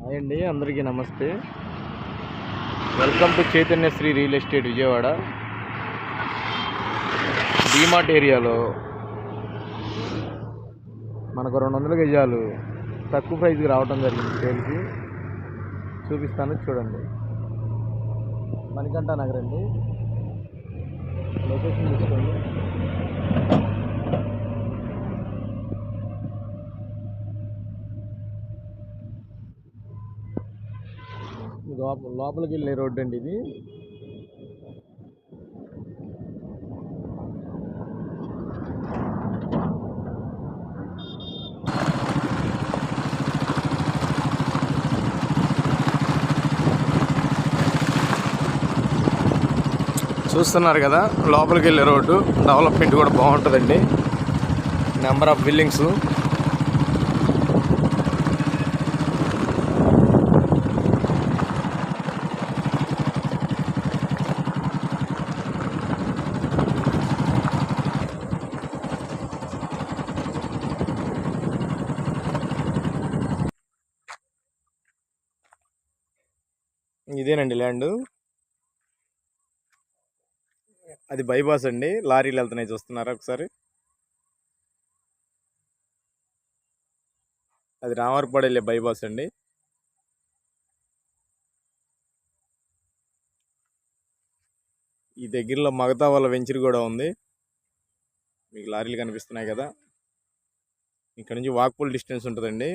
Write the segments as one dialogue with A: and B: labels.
A: Hi అండి, అందరికీ నమస్తే. Welcome to Chaitanya Sri real estate Vijayawada. DMart ఏరియాలో మనకు 200 గజాలు తక్కువ ప్రైస్కి రావడం జరిగింది. సేల్కి చూపిస్తాను, చూడండి. మణికంఠ నగర్ అండి, లొకేషన్ తీసుకోండి. లోపలికి వెళ్ళే రోడ్డు అండి ఇది. చూస్తున్నారు కదా, లోపలికి వెళ్ళే రోడ్డు. డెవలప్మెంట్ కూడా బాగుంటుందండి. Number of buildings. ఇదేనండి ల్యాండ్. అది బైపాస్ అండి, లారీలు వెళ్తున్నాయి, చూస్తున్నారా ఒకసారి. అది రామవరపాడు వెళ్ళే బైపాస్ అండి. ఈ దగ్గరలో మగతా వాళ్ళ వెంచర్ కూడా ఉంది. మీకు లారీలు కనిపిస్తున్నాయి కదా, ఇక్కడ నుంచి వాక్బుల్ డిస్టెన్స్ ఉంటుందండి.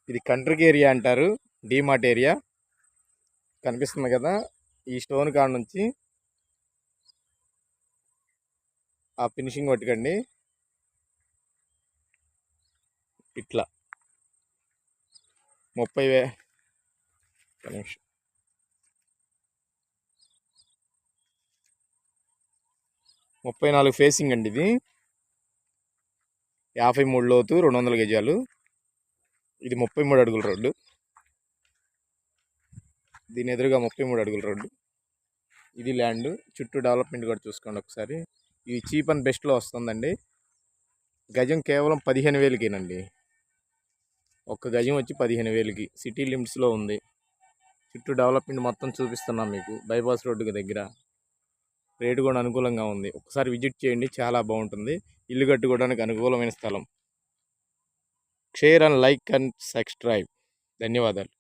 A: ఇది కంట్రీకి ఏరియా అంటారు, డీమార్ట్ ఏరియా. కనిపిస్తుంది కదా, ఈ స్టోన్ కాడ నుంచి ఆ ఫినిషింగ్ కొట్టుకండి. ఇట్లా 34 ఫేసింగ్ అండి. ఇది 53 లోతు, 200 గజాలు. ఇది 33 అడుగుల రోడ్డు. దీని ఎదురుగా 33 అడుగుల రోడ్డు. ఇది ల్యాండ్. చుట్టూ డెవలప్మెంట్ కూడా చూసుకోండి ఒకసారి. ఇది చీప్ అండ్ బెస్ట్లో వస్తుందండి. గజం కేవలం 15,000కేనండి. ఒక్క గజం వచ్చి 15,000కి. సిటీ లిమిట్స్లో ఉంది. చుట్టూ డెవలప్మెంట్ మొత్తం చూపిస్తున్నాం మీకు. బైపాస్ రోడ్డుకి దగ్గర. రేటు కూడా అనుకూలంగా ఉంది. ఒకసారి విజిట్ చేయండి, చాలా బాగుంటుంది. ఇల్లు కట్టుకోవడానికి అనుకూలమైన స్థలం. Share and like and subscribe. ధన్యవాదాలు.